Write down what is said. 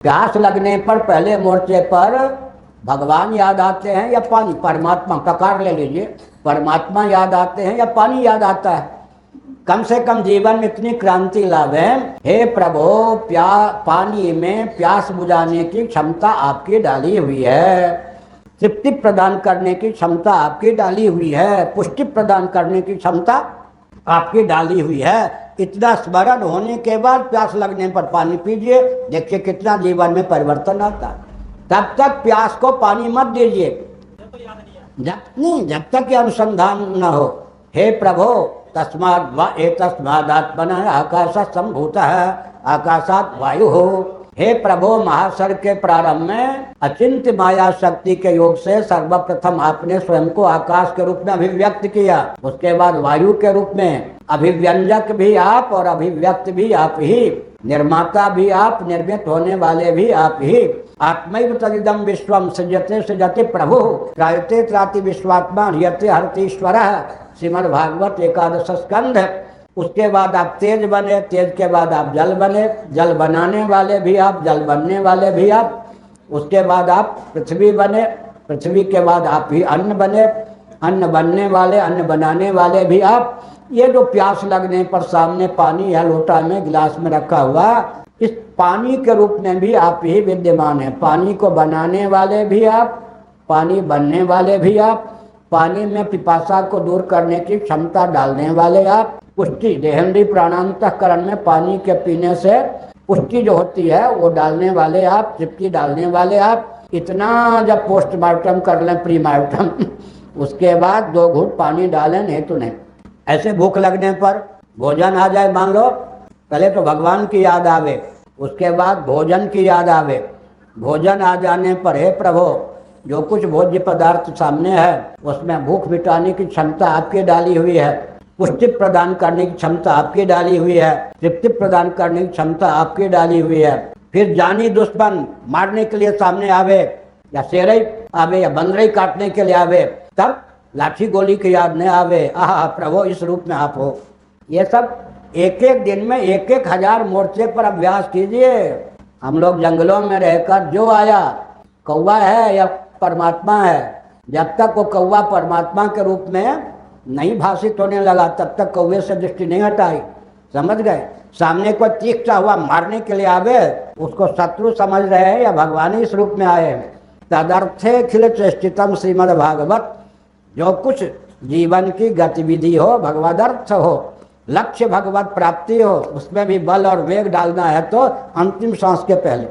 प्यास लगने पर पहले मोर्चे पर भगवान याद आते हैं या पानी? परमात्मा, ककार ले लीजिए, परमात्मा याद आते हैं या पानी याद आता है? कम से कम जीवन में इतनी क्रांति लावे, हे प्रभु पानी में प्यास बुझाने की क्षमता आपकी डाली हुई है, तृप्ति प्रदान करने की क्षमता आपकी डाली हुई है, पुष्टि प्रदान करने की क्षमता आपकी डाली हुई है। इतना स्मरण होने के बाद प्यास लगने पर पानी पीजिए, देखिए कितना जीवन में परिवर्तन आता है। तब तक प्यास को पानी मत दीजिए, जब तक ये अनुसंधान न हो। हे प्रभु तस्मादात्मनः आकाशात् सम्भूतः आकाशात् वायु हो। हे प्रभु महासर्ग के प्रारंभ में अचिंत्य माया शक्ति के योग से सर्वप्रथम आपने स्वयं को आकाश के रूप में अभिव्यक्त किया, उसके बाद वायु के रूप में। अभिव्यंजक भी आप और अभिव्यक्त भी आप ही, निर्माता भी आप, निर्मित होने वाले भी आप ही। आत्मैव तदिदं विश्वम सृजते सृजति प्रभु त्रायते त्राति विश्वात्मा ह्रियते हरतीश्वरः। श्रीमद्भागवत 11 स्कंध। उसके बाद आप तेज बने, तेज के बाद आप जल बने, जल बनाने वाले भी आप, जल बनने वाले भी आप। उसके बाद आप पृथ्वी बने, पृथ्वी के बाद आप ही अन्न बने, अन्न बनने वाले, अन्न बनाने वाले भी आप। ये जो प्यास लगने पर सामने पानी या लोटा में गिलास में रखा हुआ, इस पानी के रूप में भी आप ही विद्यमान हैं। पानी को बनाने वाले भी आप, पानी बनने वाले भी आप, पानी में पिपासा को दूर करने की क्षमता डालने वाले आप, पुष्टि देहेंद्रीय प्राणांतकरण में पानी के पीने से पुष्टि जो होती है वो डालने वाले आप, तृप्ति डालने वाले आप। इतना जब पोस्टमार्टम कर लें, प्रीमार्टम, उसके बाद 2 घूंट पानी डालें, नहीं तो नहीं। ऐसे भूख लगने पर भोजन आ जाए, मान लो, पहले तो भगवान की याद आवे, उसके बाद भोजन की याद आवे। भोजन आ जाने पर हे प्रभु जो कुछ भोज्य पदार्थ सामने है उसमें भूख मिटाने की क्षमता आपकी डाली हुई है, पुष्टि प्रदान करने की क्षमता आपकी डाली हुई है, तृप्ति प्रदान करने की क्षमता आपकी डाली हुई है। फिर जानी दुश्मन मारने के लिए सामने आवे, या शेरई आवे, या बंदरई काटने के लिए आवे, तब लाठी गोली की याद नहीं आवे, आह प्रभु इस रूप में आप हो। ये सब एक एक दिन में 1-1 हजार मोर्चे पर अभ्यास कीजिए। हम लोग जंगलों में रहकर जो आया, कौवा है या परमात्मा है, जब तक वो कौवा परमात्मा के रूप में नहीं भाषित होने लगा तब तक कौवे से दृष्टि नहीं हटाई। समझ गए? सामने को तीखता हुआ मारने के लिए आवे, उसको शत्रु समझ रहे हैं या भगवान इस रूप में आए हैं। तदर्थे खिल चेष्टितम श्रीमद्भागवत। जो कुछ जीवन की गतिविधि हो, भगवदर्थ हो, लक्ष्य भगवत प्राप्ति हो, उसमें भी बल और वेग डालना है तो अंतिम सांस के पहले।